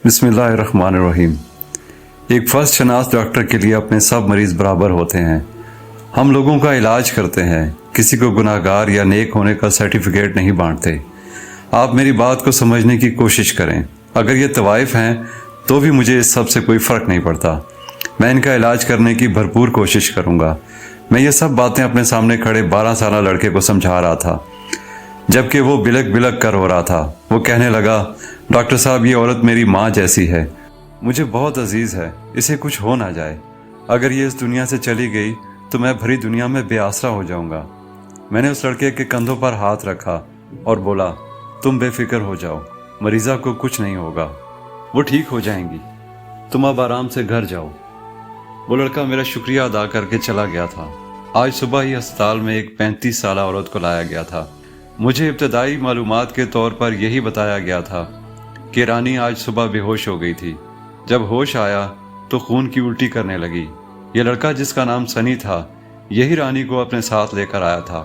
बिस्मिल्लाहिर्रहमानिर्रहीम। एक first शनास doctor के लिए अपने सब मरीज बराबर होते हैं। हम लोगों का इलाज करते हैं, किसी को गुनाहगार या नेक होने का सर्टिफिकेट नहीं बांटते। आप मेरी बात को समझने की कोशिश करें। अगर ये तवाइफ हैं तो भी मुझे इस सब से कोई फ़र्क नहीं पड़ता। मैं इनका इलाज करने की भरपूर कोशिश करूँगा। मैं ये सब बातें अपने सामने खड़े 12 साल लड़के को समझा रहा था, जबकि वो बिलक बिलक कर हो रहा था। वो कहने लगा, डॉक्टर साहब, ये औरत मेरी माँ जैसी है, मुझे बहुत अजीज़ है, इसे कुछ हो ना जाए। अगर ये इस दुनिया से चली गई तो मैं भरी दुनिया में बेआसरा हो जाऊंगा। मैंने उस लड़के के कंधों पर हाथ रखा और बोला, तुम बेफिक्र हो जाओ, मरीज़ा को कुछ नहीं होगा, वो ठीक हो जाएंगी, तुम अब आराम से घर जाओ। वो लड़का मेरा शुक्रिया अदा करके चला गया था। आज सुबह ही अस्पताल में एक 35 साल औरत को लाया गया था। मुझे इब्तदाई मालूमात के तौर पर यही बताया गया था कि रानी आज सुबह बेहोश हो गई थी। जब होश आया तो खून की उल्टी करने लगी। ये लड़का जिसका नाम सनी था, यही रानी को अपने साथ लेकर आया था।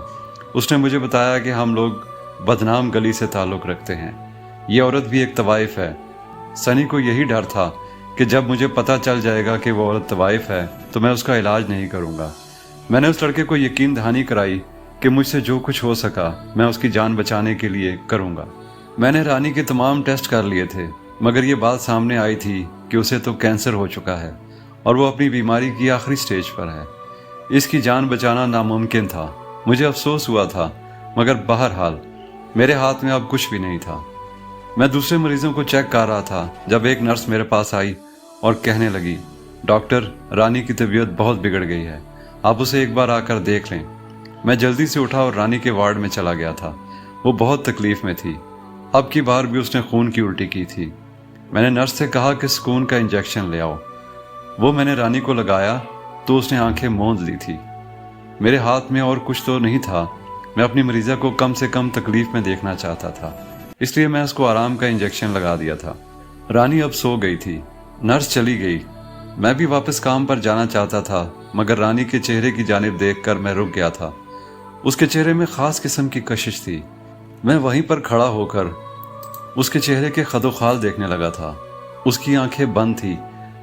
उसने मुझे बताया कि हम लोग बदनाम गली से ताल्लुक़ रखते हैं। ये औरत भी एक तवाइफ है। सनी को यही डर था कि जब मुझे पता चल जाएगा कि वो औरत तवाइफ है तो मैं उसका इलाज नहीं करूँगा। मैंने उस लड़के को यकीन दहानी कराई कि मुझसे जो कुछ हो सका मैं उसकी जान बचाने के लिए करूँगा। मैंने रानी के तमाम टेस्ट कर लिए थे, मगर ये बात सामने आई थी कि उसे तो कैंसर हो चुका है और वो अपनी बीमारी की आखिरी स्टेज पर है। इसकी जान बचाना नामुमकिन था। मुझे अफसोस हुआ था, मगर बहरहाल मेरे हाथ में अब कुछ भी नहीं था। मैं दूसरे मरीजों को चेक कर रहा था जब एक नर्स मेरे पास आई और कहने लगी, डॉक्टर, रानी की तबीयत बहुत बिगड़ गई है, आप उसे एक बार आकर देख लें। मैं जल्दी से उठा और रानी के वार्ड में चला गया था। वो बहुत तकलीफ में थी। अब की बार भी उसने खून की उल्टी की थी। मैंने नर्स से कहा कि सुकून का इंजेक्शन ले आओ। वो मैंने रानी को लगाया तो उसने आंखें मूंद ली थी। मेरे हाथ में और कुछ तो नहीं था। मैं अपनी मरीज़ा को कम से कम तकलीफ में देखना चाहता था, इसलिए मैं उसको आराम का इंजेक्शन लगा दिया था। रानी अब सो गई थी। नर्स चली गई। मैं भी वापस काम पर जाना चाहता था, मगर रानी के चेहरे की जानिब देखकर मैं रुक गया था। उसके चेहरे में ख़ास किस्म की कशिश थी। मैं वहीं पर खड़ा होकर उसके चेहरे के खदोखाल देखने लगा था। उसकी आंखें बंद थी,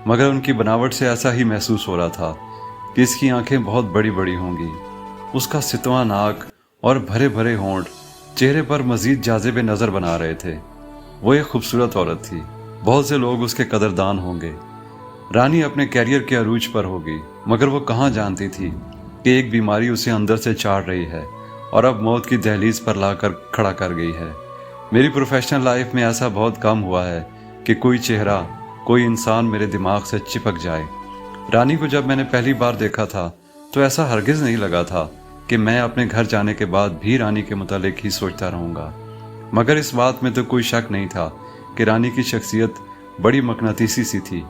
मगर उनकी बनावट से ऐसा ही महसूस हो रहा था कि इसकी आंखें बहुत बड़ी बड़ी होंगी। उसका सितवा नाक और भरे भरे होंठ चेहरे पर मज़ीद जाज़िबे नज़र बना रहे थे। वो एक खूबसूरत औरत थी। बहुत से लोग उसके कदरदान होंगे। रानी अपने कैरियर के अरूज पर होगी, मगर वो कहाँ जानती थी कि एक बीमारी उसे अंदर से चाट रही है और अब मौत की दहलीज पर लाकर खड़ा कर गई है। मेरी प्रोफेशनल लाइफ में ऐसा बहुत कम हुआ है कि कोई चेहरा, कोई इंसान मेरे दिमाग से चिपक जाए। रानी को जब मैंने पहली बार देखा था तो ऐसा हरगिज़ नहीं लगा था कि मैं अपने घर जाने के बाद भी रानी के मुतालिक ही सोचता रहूँगा। मगर इस बात में तो कोई शक नहीं था कि रानी की शख्सियत बड़ी मकनातीसी सी थी।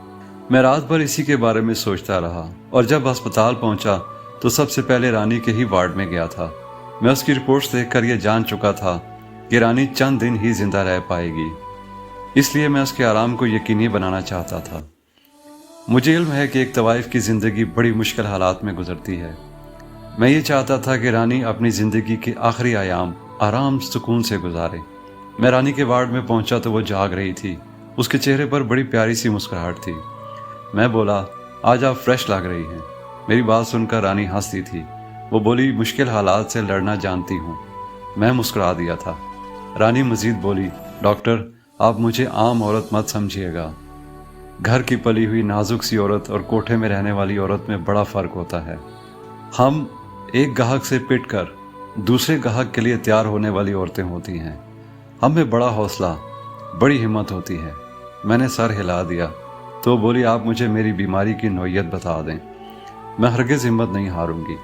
मैं रात भर इसी के बारे में सोचता रहा और जब अस्पताल पहुंचा तो सबसे पहले रानी के ही वार्ड में गया था। मैं उसकी रिपोर्ट्स देखकर यह जान चुका था कि रानी चंद दिन ही जिंदा रह पाएगी, इसलिए मैं उसके आराम को यकीनी बनाना चाहता था। मुझे इल्म है कि एक तवाइफ की ज़िंदगी बड़ी मुश्किल हालात में गुजरती है। मैं ये चाहता था कि रानी अपनी ज़िंदगी के आखिरी आयाम आराम सुकून से गुजारे। मैं रानी के वार्ड में पहुंचा तो वो जाग रही थी। उसके चेहरे पर बड़ी प्यारी सी मुस्कुराहट थी। मैं बोला, आज आप फ्रेश लग रही हैं। मेरी बात सुनकर रानी हंसती थी। वो बोली, मुश्किल हालात से लड़ना जानती हूँ। मैं मुस्कुरा दिया था। रानी मजीद बोली, डॉक्टर, आप मुझे आम औरत मत समझिएगा। घर की पली हुई नाजुक सी औरत और कोठे में रहने वाली औरत में बड़ा फ़र्क होता है। हम एक गाहक से पिट कर दूसरे गाहक के लिए तैयार होने वाली औरतें होती हैं। हम में बड़ा हौसला, बड़ी हिम्मत होती है। मैंने सर हिला दिया तो बोली, आप मुझे मेरी बीमारी की नौयत बता दें, मैं हरगिज़ हिम्मत नहीं हारूंगी।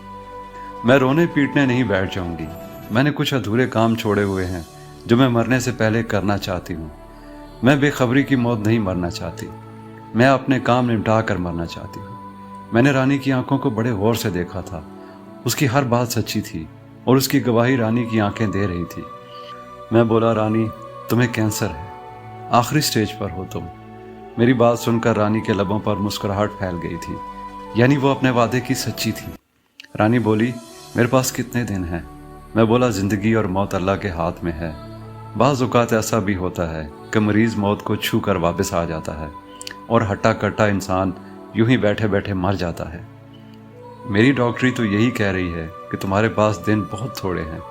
मैं रोने पीटने नहीं बैठ जाऊंगी। मैंने कुछ अधूरे काम छोड़े हुए हैं जो मैं मरने से पहले करना चाहती हूँ। मैं बेखबरी की मौत नहीं मरना चाहती। मैं अपने काम निपटा कर मरना चाहती हूँ। मैंने रानी की आंखों को बड़े गौर से देखा था। उसकी हर बात सच्ची थी और उसकी गवाही रानी की आंखें दे रही थी। मैं बोला, रानी, तुम्हें कैंसर है, आखिरी स्टेज पर हो तुम। मेरी बात सुनकर रानी के लबों पर मुस्कुराहट फैल गई थी, यानी वो अपने वादे की सच्ची थी। रानी बोली, मेरे पास कितने दिन हैं? मैं बोला, ज़िंदगी और मौत अल्लाह के हाथ में है। बाज़ औक़ात ऐसा भी होता है कि मरीज़ मौत को छू कर वापस आ जाता है और हट्टा कट्टा इंसान यूं ही बैठे बैठे मर जाता है। मेरी डॉक्टरी तो यही कह रही है कि तुम्हारे पास दिन बहुत थोड़े हैं,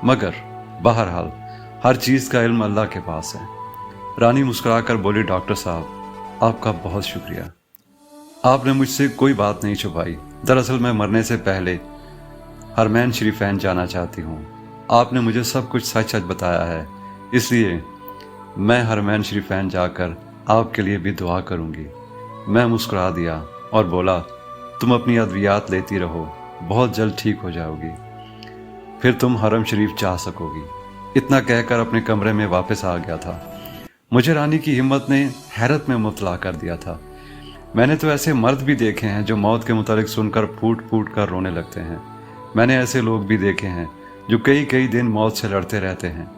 मगर बहरहाल हर चीज़ का इल्म अल्लाह के पास है। रानी मुस्कुरा कर बोली, डॉक्टर साहब आपका बहुत शुक्रिया, आपने मुझसे कोई बात नहीं छुपाई। दरअसल मैं मरने से पहले हरमैन शरीफैन जाना चाहती हूँ। आपने मुझे सब कुछ सच सच बताया है, इसलिए मैं हरमैन शरीफैन जाकर आपके लिए भी दुआ करूँगी। मैं मुस्कुरा दिया और बोला, तुम अपनी अद्वियात लेती रहो, बहुत जल्द ठीक हो जाओगी, फिर तुम हरम शरीफ जा सकोगी। इतना कहकर अपने कमरे में वापस आ गया था। मुझे रानी की हिम्मत ने हैरत में मुब्तला कर दिया था। मैंने तो ऐसे मर्द भी देखे हैं जो मौत के मुतालिक सुनकर फूट फूट कर रोने लगते हैं। मैंने ऐसे लोग भी देखे हैं जो कई कई दिन मौत से लड़ते रहते हैं।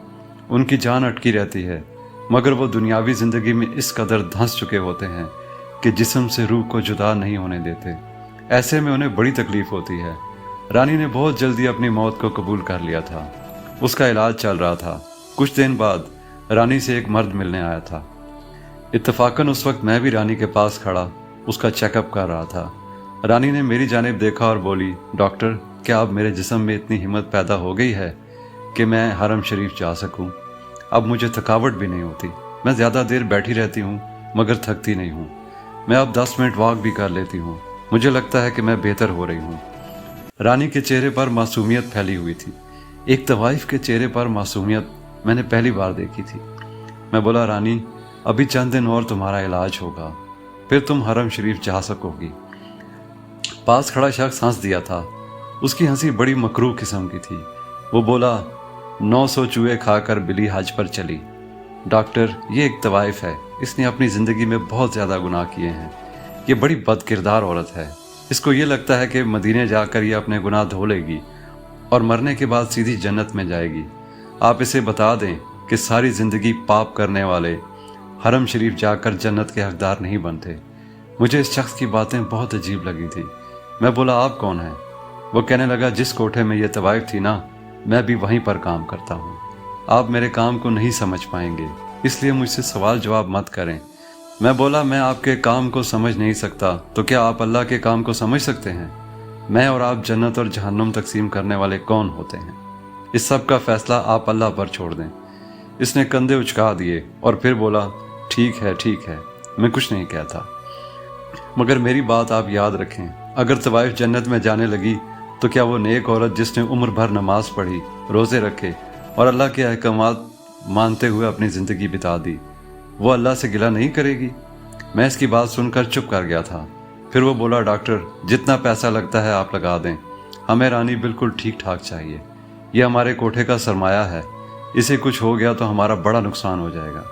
उनकी जान अटकी रहती है, मगर वो दुनियावी ज़िंदगी में इस कदर धंस चुके होते हैं कि जिस्म से रूह को जुदा नहीं होने देते। ऐसे में उन्हें बड़ी तकलीफ़ होती है। रानी ने बहुत जल्दी अपनी मौत को कबूल कर लिया था। उसका इलाज चल रहा था। कुछ दिन बाद रानी से एक मर्द मिलने आया था। इत्तफाकन उस वक्त मैं भी रानी के पास खड़ा उसका चेकअप कर रहा था। रानी ने मेरी जानिब देखा और बोली, डॉक्टर, क्या अब मेरे जिस्म में इतनी हिम्मत पैदा हो गई है कि मैं हरम शरीफ जा सकूं? अब मुझे थकावट भी नहीं होती। मैं ज़्यादा देर बैठी रहती हूँ मगर थकती नहीं हूँ। मैं अब 10 मिनट वॉक भी कर लेती हूँ। मुझे लगता है कि मैं बेहतर हो रही हूँ। रानी के चेहरे पर मासूमियत फैली हुई थी। एक तवाइफ के चेहरे पर मासूमियत मैंने पहली बार देखी थी। मैं बोला, रानी, अभी चंद दिन और तुम्हारा इलाज होगा, फिर तुम हरम शरीफ जा सकोगी। पास खड़ा शख्स हंस दिया था। उसकी हंसी बड़ी मकरूह किस्म की थी। वो बोला, 900 चूहे खाकर बिल्ली हज पर चली। डॉक्टर, ये एक तवाइफ है। इसने अपनी ज़िंदगी में बहुत ज़्यादा गुनाह किए हैं। ये बड़ी बदकिरदार औरत है। इसको ये लगता है कि मदीने जाकर ये अपने गुनाह धो लेगी और मरने के बाद सीधी जन्नत में जाएगी। आप इसे बता दें कि सारी ज़िंदगी पाप करने वाले हरम शरीफ जाकर जन्नत के हकदार नहीं बनते। मुझे इस शख्स की बातें बहुत अजीब लगी थी। मैं बोला, आप कौन हैं? वो कहने लगा, जिस कोठे में ये तवाइफ थी ना, मैं भी वहीं पर काम करता हूँ। आप मेरे काम को नहीं समझ पाएंगे, इसलिए मुझसे सवाल जवाब मत करें। मैं बोला, मैं आपके काम को समझ नहीं सकता, तो क्या आप अल्लाह के काम को समझ सकते हैं? मैं और आप जन्नत और जहन्नुम तकसीम करने वाले कौन होते हैं? इस सब का फैसला आप अल्लाह पर छोड़ दें। इसने कंधे उचका दिए और फिर बोला, ठीक है, मैं कुछ नहीं कहता, मगर मेरी बात आप याद रखें। अगर तवाइफ जन्नत में जाने लगी तो क्या वो नेक औरत जिसने उम्र भर नमाज पढ़ी, रोज़े रखे और अल्लाह के अहकामात मानते हुए अपनी ज़िंदगी बिता दी, वो अल्लाह से गिला नहीं करेगी? मैं इसकी बात सुनकर चुप कर गया था। फिर वो बोला, डॉक्टर, जितना पैसा लगता है आप लगा दें, हमें रानी बिल्कुल ठीक ठाक चाहिए। ये हमारे कोठे का सरमाया है, इसे कुछ हो गया तो हमारा बड़ा नुकसान हो जाएगा।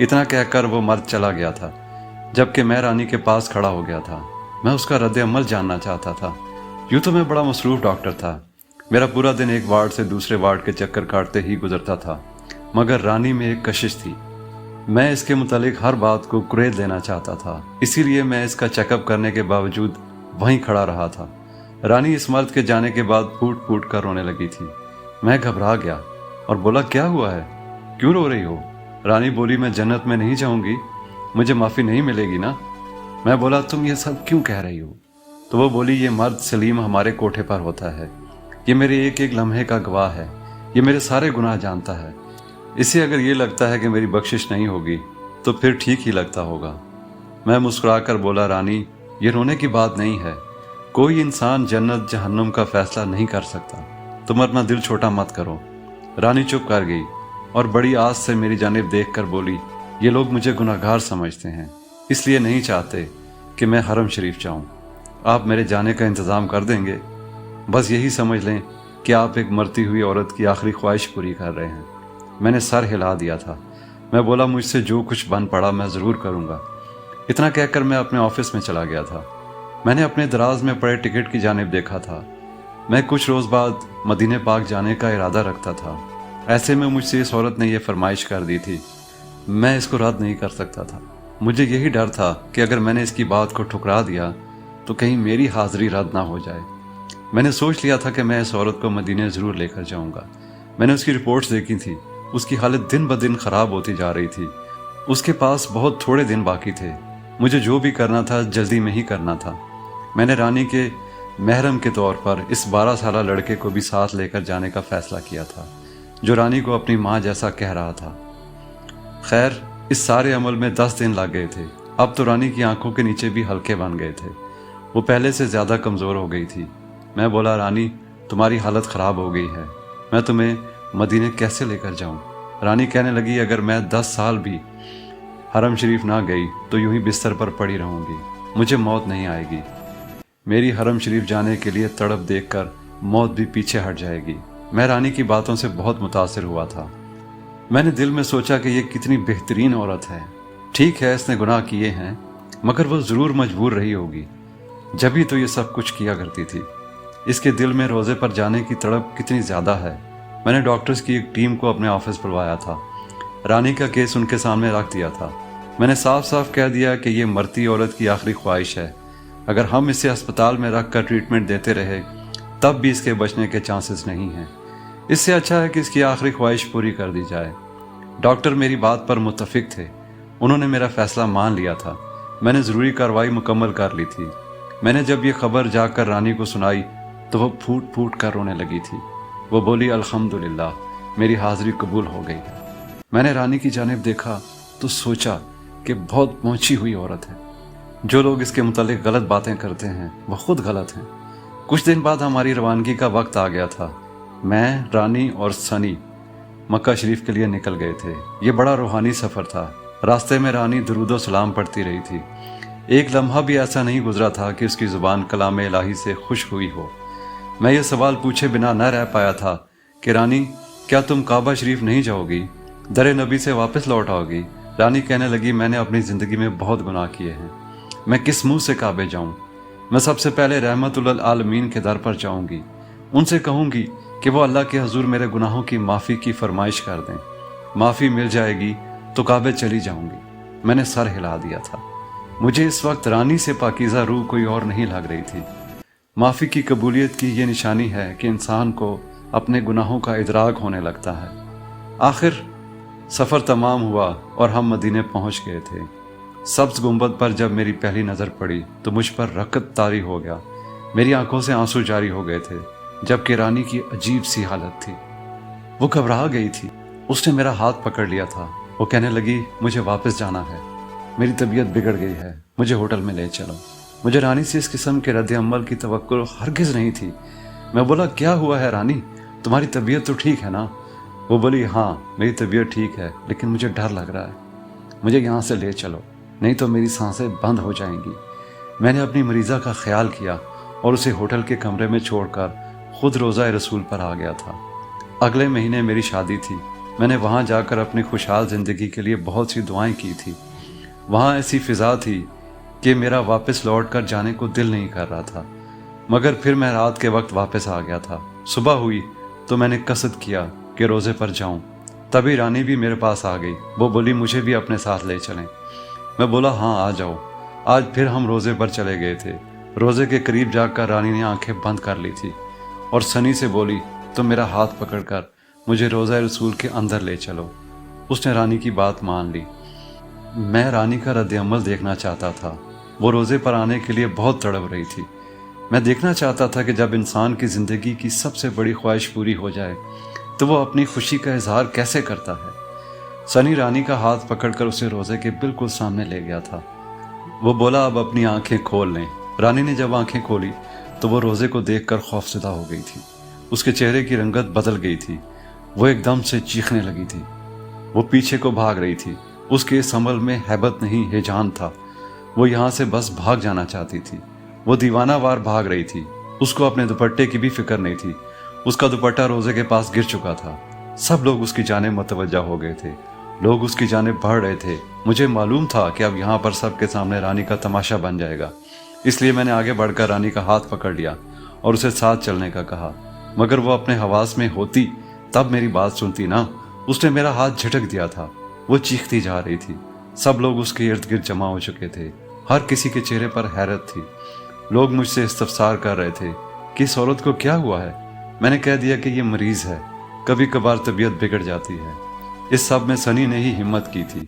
इतना कहकर वो मर्द चला गया था, जबकि मैं रानी के पास खड़ा हो गया था। मैं उसका रद्द अमल जानना चाहता था। यूँ तो मैं बड़ा मसरूफ़ डॉक्टर था। मेरा पूरा दिन एक वार्ड से दूसरे वार्ड के चक्कर काटते ही गुजरता था, मगर रानी में एक कशिश थी। मैं इसके मुतालिक हर बात को कुरेद लेना चाहता था, इसीलिए मैं इसका चेकअप करने के बावजूद वहीं खड़ा रहा था। रानी इस मर्द के जाने के बाद फूट फूट कर रोने लगी थी। मैं घबरा गया और बोला, क्या हुआ है, क्यों रो रही हो? रानी बोली, मैं जन्नत में नहीं जाऊंगी, मुझे माफ़ी नहीं मिलेगी ना? मैं बोला, तुम ये सब क्यों कह रही हो? तो वो बोली, ये मर्द सलीम हमारे कोठे पर होता है, ये मेरे एक एक लम्हे का गवाह है, ये मेरे सारे गुनाह जानता है। इसे अगर ये लगता है कि मेरी बख्शिश नहीं होगी तो फिर ठीक ही लगता होगा। मैं मुस्कुराकर बोला, रानी, ये रोने की बात नहीं है। कोई इंसान जन्नत जहन्नुम का फैसला नहीं कर सकता। तुम अपना दिल छोटा मत करो। रानी चुप कर गई और बड़ी आस से मेरी जानिब देखकर बोली, ये लोग मुझे गुनाहगार समझते हैं, इसलिए नहीं चाहते कि मैं हरम शरीफ जाऊं। आप मेरे जाने का इंतज़ाम कर देंगे? बस यही समझ लें कि आप एक मरती हुई औरत की आखिरी ख्वाहिश पूरी कर रहे हैं। मैंने सर हिला दिया था। मैं बोला, मुझसे जो कुछ बन पड़ा मैं ज़रूर करूँगा। इतना कहकर मैं अपने ऑफिस में चला गया था। मैंने अपने दराज में पड़े टिकट की जानिब देखा था। मैं कुछ रोज़ बाद मदीने पाक जाने का इरादा रखता था। ऐसे में मुझसे इस औरत ने यह फरमाइश कर दी थी। मैं इसको रद्द नहीं कर सकता था। मुझे यही डर था कि अगर मैंने इसकी बात को ठुकरा दिया तो कहीं मेरी हाज़िरी रद्द ना हो जाए। मैंने सोच लिया था कि मैं इस औरत को मदीने ज़रूर लेकर जाऊंगा। मैंने उसकी रिपोर्ट्स देखी थी। اس کی حالت دن بدن خراب ہوتی جا رہی تھی۔ اس کے پاس بہت تھوڑے دن باقی تھے۔ مجھے جو بھی کرنا تھا جلدی میں ہی کرنا تھا۔ میں نے رانی کے محرم کے طور پر اس 12 سالہ لڑکے کو بھی ساتھ لے کر جانے کا فیصلہ کیا تھا، جو رانی کو اپنی ماں جیسا کہہ رہا تھا۔ خیر، اس سارے عمل میں 10 دن لگ گئے تھے۔ اب تو رانی کی آنکھوں کے نیچے بھی ہلکے بن گئے تھے۔ وہ پہلے سے زیادہ کمزور ہو گئی تھی۔ میں بولا، رانی تمہاری حالت خراب ہو گئی ہے، میں تمہیں مدینے کیسے لے کر جاؤں؟ رانی کہنے لگی، اگر میں 10 سال بھی حرم شریف نہ گئی تو یوں ہی بستر پر پڑی رہوں گی، مجھے موت نہیں آئے گی۔ میری حرم شریف جانے کے لیے تڑپ دیکھ کر موت بھی پیچھے ہٹ جائے گی۔ میں رانی کی باتوں سے بہت متاثر ہوا تھا۔ میں نے دل میں سوچا کہ یہ کتنی بہترین عورت ہے۔ ٹھیک ہے، اس نے گناہ کیے ہیں، مگر وہ ضرور مجبور رہی ہوگی، جبھی تو یہ سب کچھ کیا کرتی تھی۔ اس کے دل میں روزے پر جانے کی تڑپ کتنی زیادہ ہے۔ میں نے ڈاکٹرز کی ایک ٹیم کو اپنے آفس بلوایا تھا۔ رانی کا کیس ان کے سامنے رکھ دیا تھا۔ میں نے صاف صاف کہہ دیا کہ یہ مرتی عورت کی آخری خواہش ہے۔ اگر ہم اسے ہسپتال میں رکھ کر ٹریٹمنٹ دیتے رہے تب بھی اس کے بچنے کے چانسز نہیں ہیں۔ اس سے اچھا ہے کہ اس کی آخری خواہش پوری کر دی جائے۔ ڈاکٹر میری بات پر متفق تھے۔ انہوں نے میرا فیصلہ مان لیا تھا۔ میں نے ضروری کارروائی مکمل کر لی تھی۔ میں نے جب یہ خبر جا کر رانی کو سنائی تو وہ پھوٹ پھوٹ کر رونے لگی تھی۔ وہ بولی، الحمدللہ، میری حاضری قبول ہو گئی ہے۔ میں نے رانی کی جانب دیکھا تو سوچا کہ بہت پہنچی ہوئی عورت ہے۔ جو لوگ اس کے متعلق غلط باتیں کرتے ہیں وہ خود غلط ہیں۔ کچھ دن بعد ہماری روانگی کا وقت آ گیا تھا۔ میں، رانی اور سنی مکہ شریف کے لیے نکل گئے تھے۔ یہ بڑا روحانی سفر تھا۔ راستے میں رانی درود و سلام پڑھتی رہی تھی۔ ایک لمحہ بھی ایسا نہیں گزرا تھا کہ اس کی زبان کلام الہی سے خوش ہوئی ہو۔ میں یہ سوال پوچھے بنا نہ رہ پایا تھا کہ رانی، کیا تم کعبہ شریف نہیں جاؤ گی؟ در نبی سے واپس لوٹ آؤ گی؟ رانی کہنے لگی، میں نے اپنی زندگی میں بہت گناہ کیے ہیں، میں کس منہ سے کعبے جاؤں؟ میں سب سے پہلے رحمت للعالمین کے در پر جاؤں گی، ان سے کہوں گی کہ وہ اللہ کے حضور میرے گناہوں کی معافی کی فرمائش کر دیں۔ معافی مل جائے گی تو کعبے چلی جاؤں گی۔ میں نے سر ہلا دیا تھا۔ مجھے اس وقت رانی سے پاکیزہ روح کوئی اور نہیں لگ رہی تھی۔ معافی کی قبولیت کی یہ نشانی ہے کہ انسان کو اپنے گناہوں کا ادراک ہونے لگتا ہے۔ آخر سفر تمام ہوا اور ہم مدینے پہنچ گئے تھے۔ سبز گنبد پر جب میری پہلی نظر پڑی تو مجھ پر رکت طاری ہو گیا۔ میری آنکھوں سے آنسو جاری ہو گئے تھے، جبکہ رانی کی عجیب سی حالت تھی۔ وہ گھبرا گئی تھی۔ اس نے میرا ہاتھ پکڑ لیا تھا۔ وہ کہنے لگی، مجھے واپس جانا ہے، میری طبیعت بگڑ گئی ہے، مجھے ہوٹل میں لے چلو۔ مجھے رانی سے اس قسم کے رد عمل کی توقع ہرگز نہیں تھی۔ میں بولا، کیا ہوا ہے رانی؟ تمہاری طبیعت تو ٹھیک ہے نا؟ وہ بولی، ہاں میری طبیعت ٹھیک ہے، لیکن مجھے ڈر لگ رہا ہے، مجھے یہاں سے لے چلو، نہیں تو میری سانسیں بند ہو جائیں گی۔ میں نے اپنی مریضہ کا خیال کیا اور اسے ہوٹل کے کمرے میں چھوڑ کر خود روضہ رسول پر آ گیا تھا۔ اگلے مہینے میری شادی تھی۔ میں نے وہاں جا کر اپنی خوشحال زندگی کے لیے بہت سی دعائیں کی تھی۔ وہاں ایسی فضا تھی کہ میرا واپس لوٹ کر جانے کو دل نہیں کر رہا تھا، مگر پھر میں رات کے وقت واپس آ گیا تھا۔ صبح ہوئی تو میں نے قصد کیا کہ روزے پر جاؤں۔ تبھی رانی بھی میرے پاس آ گئی۔ وہ بولی، مجھے بھی اپنے ساتھ لے چلیں۔ میں بولا، ہاں آ جاؤ۔ آج پھر ہم روزے پر چلے گئے تھے۔ روزے کے قریب جا کر رانی نے آنکھیں بند کر لی تھی اور سنی سے بولی، تم میرا ہاتھ پکڑ کر مجھے روزہ رسول کے اندر لے چلو۔ اس نے رانی کی بات مان لی۔ میں رانی کا رد عمل دیکھنا چاہتا تھا۔ وہ روزے پر آنے کے لیے بہت تڑپ رہی تھی۔ میں دیکھنا چاہتا تھا کہ جب انسان کی زندگی کی سب سے بڑی خواہش پوری ہو جائے تو وہ اپنی خوشی کا اظہار کیسے کرتا ہے۔ سنی رانی کا ہاتھ پکڑ کر اسے روزے کے بالکل سامنے لے گیا تھا۔ وہ بولا، اب اپنی آنکھیں کھول لیں۔ رانی نے جب آنکھیں کھولی تو وہ روزے کو دیکھ کر خوفزدہ ہو گئی تھی۔ اس کے چہرے کی رنگت بدل گئی تھی۔ وہ ایک دم سے چیخنے لگی تھی۔ وہ پیچھے کو بھاگ رہی تھی۔ اس کے اس عمل میں ہیبت نہیں، ہیجان تھا۔ وہ یہاں سے بس بھاگ جانا چاہتی تھی۔ وہ دیوانہ وار بھاگ رہی تھی۔ اس کو اپنے دوپٹے کی بھی فکر نہیں تھی۔ اس کا دوپٹہ روزے کے پاس گر چکا تھا۔ سب لوگ اس کی جانب متوجہ ہو گئے تھے۔ لوگ اس کی جانب بڑھ رہے تھے۔ مجھے معلوم تھا کہ اب یہاں پر سب کے سامنے رانی کا تماشا بن جائے گا، اس لیے میں نے آگے بڑھ کر رانی کا ہاتھ پکڑ لیا اور اسے ساتھ چلنے کا کہا، مگر وہ اپنے حواس میں ہوتی تب میری بات سنتی نا۔ اس نے میرا ہاتھ جھٹک دیا تھا۔ وہ چیختی جا رہی تھی۔ سب لوگ اس کے ارد گرد جمع ہو چکے تھے۔ ہر کسی کے چہرے پر حیرت تھی۔ لوگ مجھ سے استفسار کر رہے تھے کہ اس عورت کو کیا ہوا ہے۔ میں نے کہہ دیا کہ یہ مریض ہے، کبھی کبھار طبیعت بگڑ جاتی ہے۔ इस सब में सनी ने ही हिम्मत की थी।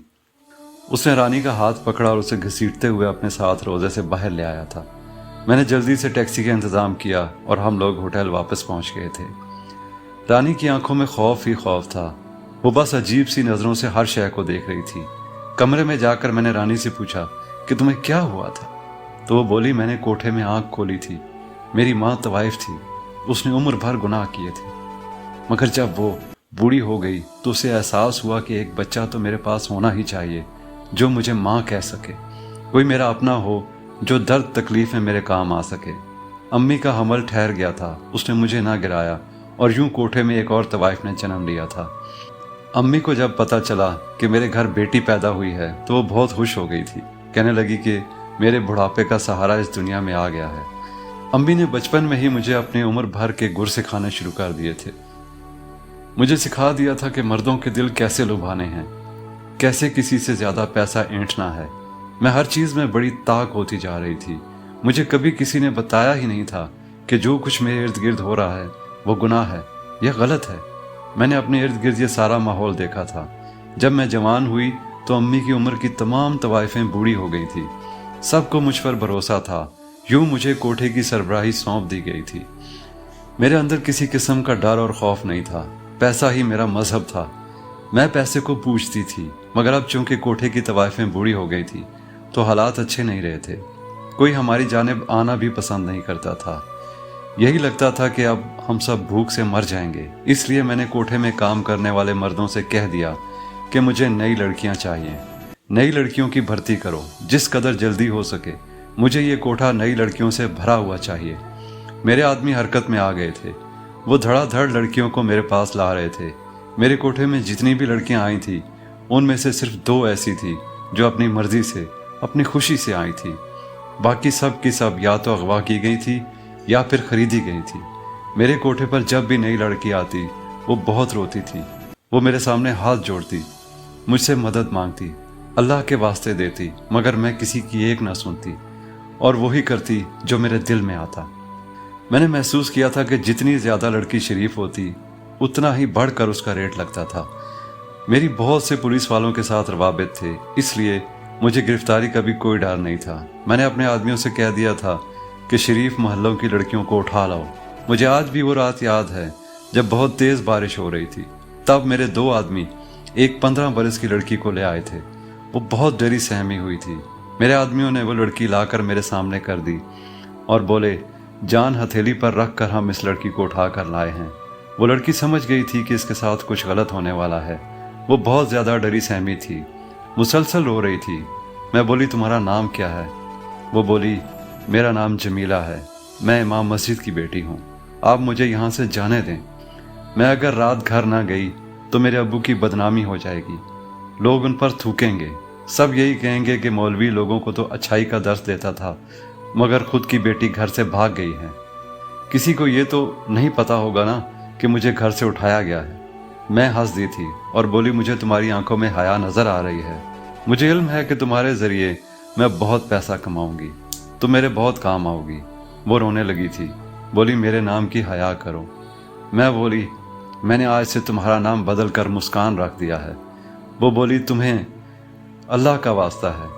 उसने रानी का हाथ पकड़ा और उसे घसीटते हुए अपने साथ रोज़े से बाहर ले आया था। मैंने जल्दी से टैक्सी का इंतज़ाम किया और हम लोग होटल वापस पहुंच गए थे। रानी की आंखों में खौफ ही खौफ था। वो बस अजीब सी नज़रों से हर शय को देख रही थी। कमरे में जाकर मैंने रानी से पूछा कि तुम्हें क्या हुआ था? तो वो बोली, मैंने कोठे में आंख खोली थी। मेरी माँ तवाइफ थी, उसने उम्र भर गुनाह किए थे, मगर जब वो बूढ़ी हो गई तो उसे एहसास हुआ कि एक बच्चा तो मेरे पास होना ही चाहिए जो मुझे माँ कह सके, कोई मेरा अपना हो जो दर्द तकलीफ में मेरे काम आ सके। अम्मी का हमल ठहर गया था, उसने मुझे ना गिराया और यूं कोठे में एक और तवाइफ ने जन्म लिया था। अम्मी को जब पता चला कि मेरे घर बेटी पैदा हुई है तो वो बहुत खुश हो गई थी। कहने लगी कि मेरे बुढ़ापे का सहारा इस दुनिया में आ गया है। अम्मी ने बचपन में ही मुझे अपनी उम्र भर के गुर सिखाने शुरू कर दिए थे। मुझे सिखा दिया था कि मर्दों के दिल कैसे लुभाने हैं, कैसे किसी से ज़्यादा पैसा ऐंठना है। मैं हर चीज़ में बड़ी ताक होती जा रही थी। मुझे कभी किसी ने बताया ही नहीं था कि जो कुछ मेरे इर्द गिर्द हो रहा है वो गुनाह है, यह गलत है। मैंने अपने इर्द गिर्द ये सारा माहौल देखा था। जब मैं जवान हुई तो अम्मी की उम्र की तमाम तवाइफें बूढ़ी हो गई थी। सबको मुझ पर भरोसा था। यूं मुझे कोठे की सरबराही सौंप दी गई थी। मेरे अंदर किसी किस्म का डर और खौफ नहीं था। पैसा ही मेरा मजहब था। मैं पैसे को पूछती थी, मगर अब चूंकि कोठे की तवाइफें बूढ़ी हो गई थी तो हालात अच्छे नहीं रहे थे। कोई हमारी जानिब आना भी पसंद नहीं करता था। यही लगता था कि अब हम सब भूख से मर जाएंगे। इसलिए मैंने कोठे में काम करने वाले मर्दों से कह दिया कि मुझे नई लड़कियां चाहिए, नई लड़कियों की भर्ती करो जिस कदर जल्दी हो सके। मुझे ये कोठा नई लड़कियों से भरा हुआ चाहिए। मेरे आदमी हरकत में आ गए थे। वो धड़ाधड़ लड़कियों को मेरे पास ला रहे थे। मेरे कोठे में जितनी भी लड़कियां आई थी उनमें से सिर्फ 2 ऐसी थी जो अपनी मर्जी से, अपनी खुशी से आई थी। बाकी सब की सब या तो अगवा की गई थी या फिर खरीदी गई थी। मेरे कोठे पर जब भी नई लड़की आती वो बहुत रोती थी। वो मेरे सामने हाथ जोड़ती, मुझसे मदद मांगती, अल्लाह के वास्ते देती, मगर मैं किसी की एक ना सुनती और वही करती जो मेरे दिल में आता। मैंने महसूस किया था कि जितनी ज़्यादा लड़की शरीफ होती उतना ही बढ़कर उसका रेट लगता था। मेरी बहुत से पुलिस वालों के साथ रवाबित थे, इसलिए मुझे गिरफ्तारी का भी कोई डर नहीं था। मैंने अपने आदमियों से कह दिया था कि शरीफ मोहल्लों की लड़कियों को उठा लाओ। मुझे आज भी वो रात याद है जब बहुत तेज़ बारिश हो रही थी। तब मेरे 2 आदमी एक 15 बरस की लड़की को ले आए थे। वो बहुत डरी सहमी हुई थी। मेरे आदमियों ने वो लड़की लाकर मेरे सामने कर दी और बोले, जान हथेली पर रख कर हम इस लड़की को उठा कर लाए हैं। वो लड़की समझ गई थी कि इसके साथ कुछ गलत होने वाला है। वो बहुत ज़्यादा डरी सहमी थी, मुसलसल रो रही थी। मैं बोली, तुम्हारा नाम क्या है? वो बोली, मेरा नाम जमीला है, मैं इमाम मस्जिद की बेटी हूँ, आप मुझे यहाँ से जाने दें। मैं अगर रात घर ना गई तो मेरे अब्बू की बदनामी हो जाएगी, लोग उन पर थूकेंगे, सब यही कहेंगे कि मौलवी लोगों को तो अच्छाई का दर्स देता था मगर खुद की बेटी घर से भाग गई है। किसी को ये तो नहीं पता होगा ना कि मुझे घर से उठाया गया है। मैं हंस दी थी और बोली, मुझे तुम्हारी आंखों में हया नज़र आ रही है। मुझे इल्म है कि तुम्हारे ज़रिए मैं बहुत पैसा कमाऊंगी, तुम मेरे बहुत काम आओगी। वो रोने लगी थी, बोली, मेरे नाम की हया करो। मैं बोली, मैंने आज से तुम्हारा नाम बदल कर मुस्कान रख दिया है। वो बोली, तुम्हें अल्लाह का वास्ता है,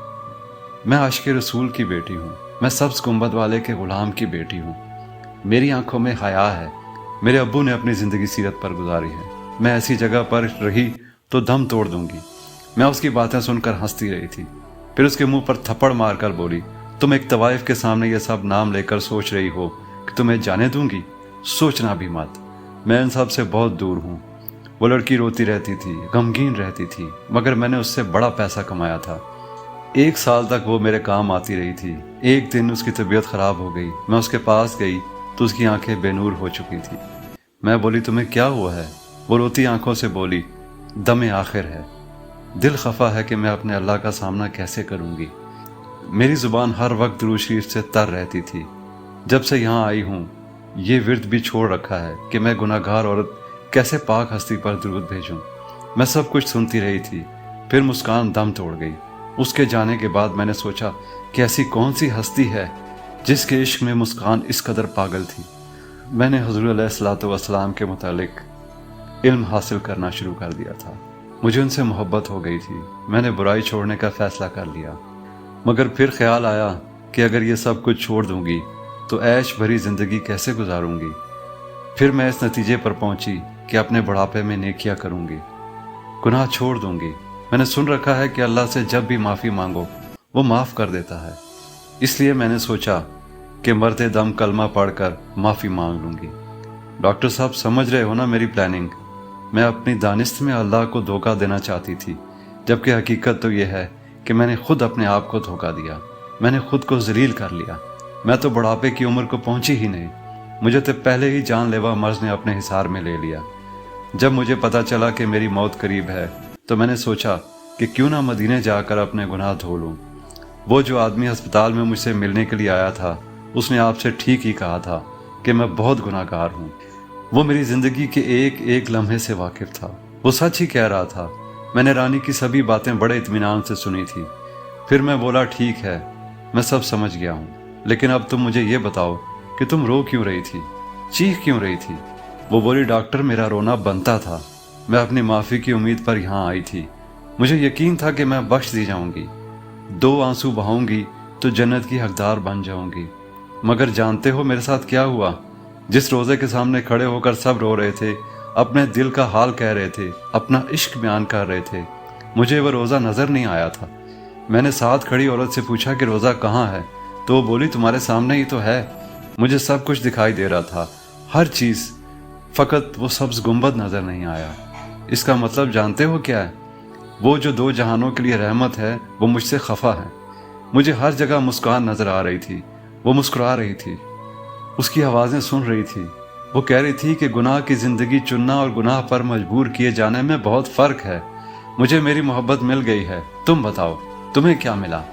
मैं आशिक़ रसूल की बेटी हूँ, मैं सब्ज़ गुंबद वाले के ग़ुलाम की बेटी हूँ, मेरी आंखों में हया है। मेरे अब्बू ने अपनी ज़िंदगी सीरत पर गुजारी है, मैं ऐसी जगह पर रही तो दम तोड़ दूंगी। मैं उसकी बातें सुनकर हंसती रही थी। फिर उसके मुंह पर थप्पड़ मारकर बोली, तुम एक तवाइफ के सामने ये सब नाम लेकर सोच रही हो कि तुम्हें जाने दूंगी? सोचना भी मत, मैं इन सब से बहुत दूर हूँ। वो लड़की रोती रहती थी, गमगीन रहती थी, मगर मैंने उससे बड़ा पैसा कमाया था। 1 साल तक वो मेरे काम आती रही थी। एक दिन उसकी तबीयत ख़राब हो गई। मैं उसके पास गई तो उसकी आंखें बेनूर हो चुकी थी। मैं बोली, तुम्हें क्या हुआ है? वो रोती आंखों से बोली, दमे आखिर है, दिल खफा है कि मैं अपने अल्लाह का सामना कैसे करूँगी। मेरी ज़ुबान हर वक्त दुरूद शरीफ से तर रहती थी। जब से यहाँ आई हूँ ये विर्द भी छोड़ रखा है कि मैं गुनाहगार औरत कैसे पाक हस्ती पर दुरूद भेजूँ। मैं सब कुछ सुनती रही थी। फिर मुस्कान दम तोड़ गई। उसके जाने के बाद मैंने सोचा कि ऐसी कौन सी हस्ती है जिसके इश्क में मुस्कान इस कदर पागल थी। मैंने हुज़ूर अलैहिस्सलातु वस्सलाम के मुतालिक इल्म हासिल करना शुरू कर दिया था। मुझे उनसे मोहब्बत हो गई थी। मैंने बुराई छोड़ने का फैसला कर लिया, मगर फिर ख्याल आया कि अगर ये सब कुछ छोड़ दूंगी तो ऐश भरी ज़िंदगी कैसे गुजारूंगी। फिर मैं इस नतीजे पर पहुंची कि अपने बुढ़ापे में नेकियां करूंगी, गुनाह छोड़ दूंगी। मैंने सुन रखा है कि अल्लाह से जब भी माफ़ी मांगो वो माफ़ कर देता है, इसलिए मैंने सोचा कि मरते दम कलमा पढ़कर माफ़ी मांग लूँगी। डॉक्टर साहब, समझ रहे हो ना मेरी प्लानिंग? मैं अपनी दानिश्त में अल्लाह को धोखा देना चाहती थी, जबकि हकीकत तो यह है कि मैंने खुद अपने आप को धोखा दिया। मैंने खुद को जलील कर लिया। मैं तो बुढ़ापे की उम्र को पहुंची ही नहीं, मुझे तो पहले ही जानलेवा मर्ज ने अपने हिसार में ले लिया। जब मुझे पता चला कि मेरी मौत करीब है तो मैंने सोचा कि क्यों ना मदीने जाकर अपने गुनाह धो लूँ। वो जो आदमी अस्पताल में मुझसे मिलने के लिए आया था, उसने आपसे ठीक ही कहा था कि मैं बहुत गुनाहगार हूँ। वो मेरी ज़िंदगी के एक एक लम्हे से वाकिफ़ था। वो सच ही कह रहा था। मैंने रानी की सभी बातें बड़े इत्मीनान से सुनी थी। फिर मैं बोला, ठीक है, मैं सब समझ गया हूँ, लेकिन अब तुम मुझे ये बताओ कि तुम रो क्यों रही थी, चीख क्यों रही थी? वो बोली, डॉक्टर, मेरा रोना बनता था। मैं अपनी माफ़ी की उम्मीद पर यहाँ आई थी। मुझे यकीन था कि मैं बख्श दी जाऊँगी, 2 आंसू बहाऊंगी तो जन्नत की हकदार बन जाऊंगी। मगर जानते हो मेरे साथ क्या हुआ? जिस रोज़े के सामने खड़े होकर सब रो रहे थे, अपने दिल का हाल कह रहे थे, अपना इश्क बयान कर रहे थे, मुझे वह रोज़ा नज़र नहीं आया था। मैंने साथ खड़ी औरत से पूछा कि रोज़ा कहाँ है, तो वो बोली, तुम्हारे सामने ही तो है। मुझे सब कुछ दिखाई दे रहा था, हर चीज़, फ़कत वो सब्ज़ गुंबद नज़र नहीं आया। इसका मतलब जानते हो क्या है? वो जो 2 जहानों के लिए रहमत है, वो मुझसे खफा है। मुझे हर जगह मुस्कान नज़र आ रही थी। वो मुस्कुरा रही थी, उसकी आवाज़ें सुन रही थी। वो कह रही थी कि गुनाह की ज़िंदगी चुनना और गुनाह पर मजबूर किए जाने में बहुत फ़र्क है। मुझे मेरी मोहब्बत मिल गई है, तुम बताओ तुम्हें क्या मिला?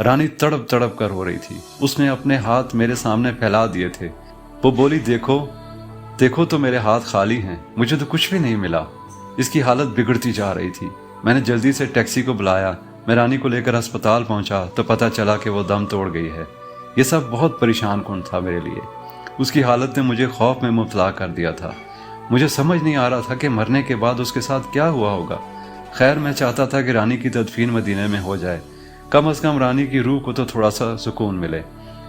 रानी तड़प तड़प कर रो रही थी। उसने अपने हाथ मेरे सामने फैला दिए थे। वो बोली, देखो देखो तो मेरे हाथ खाली हैं, मुझे तो कुछ भी नहीं मिला। इसकी हालत बिगड़ती जा रही थी। मैंने जल्दी से टैक्सी को बुलाया। मैं रानी को लेकर अस्पताल पहुंचा तो पता चला कि वो दम तोड़ गई है। ये सब बहुत परेशान कुन था मेरे लिए। उसकी हालत ने मुझे खौफ में मुब्तला कर दिया था। मुझे समझ नहीं आ रहा था कि मरने के बाद उसके साथ क्या हुआ होगा। खैर, मैं चाहता था कि रानी की तदफीन मदीने में हो जाए, कम अज़ कम रानी की रूह को तो थोड़ा सा सुकून मिले।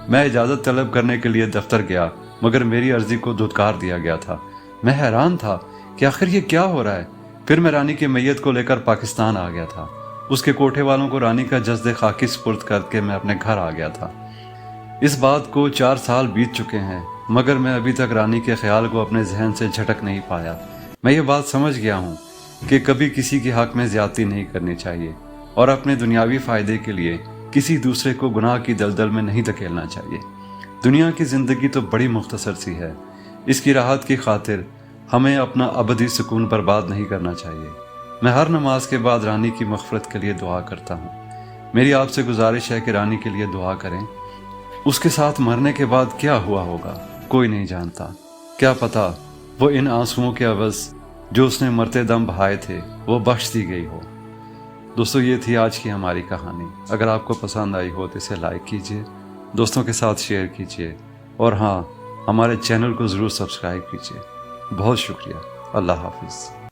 मैं इजाज़त तलब करने के लिए दफ्तर गया, मगर मेरी अर्जी को धुतकार दिया गया था। मैं हैरान था कि आखिर ये क्या हो रहा है। फिर मैं रानी की मैयत को लेकर पाकिस्तान आ गया था। उसके कोठे वालों को रानी का जस्द खाकी सुपुर्द करके मैं अपने घर आ गया था। इस बात को 4 साल बीत चुके हैं, मगर मैं अभी तक रानी के ख्याल को अपने जहन से झटक नहीं पाया। मैं ये बात समझ गया हूँ कि कभी किसी के हक में ज्यादती नहीं करनी चाहिए और अपने दुनियावी फ़ायदे के लिए किसी दूसरे को गुनाह की दलदल में नहीं धकेलना चाहिए। दुनिया की ज़िंदगी तो बड़ी मुख्तसर सी है। इसकी राहत की खातिर हमें अपना अबदी सुकून बर्बाद नहीं करना चाहिए। मैं हर नमाज के बाद रानी की मग़फ़िरत के लिए दुआ करता हूँ। मेरी आपसे गुजारिश है कि रानी के लिए दुआ करें। उसके साथ मरने के बाद क्या हुआ होगा कोई नहीं जानता। क्या पता वो इन आंसुओं के अवज़ जो उसने मरते दम बहाए थे वो बख्श दी गई हो। दोस्तों, ये थी आज की हमारी कहानी। अगर आपको पसंद आई हो तो इसे लाइक कीजिए, दोस्तों के साथ शेयर कीजिए और हाँ, हमारे चैनल को ज़रूर सब्सक्राइब कीजिए। बहुत शुक्रिया। अल्लाह हाफिज़।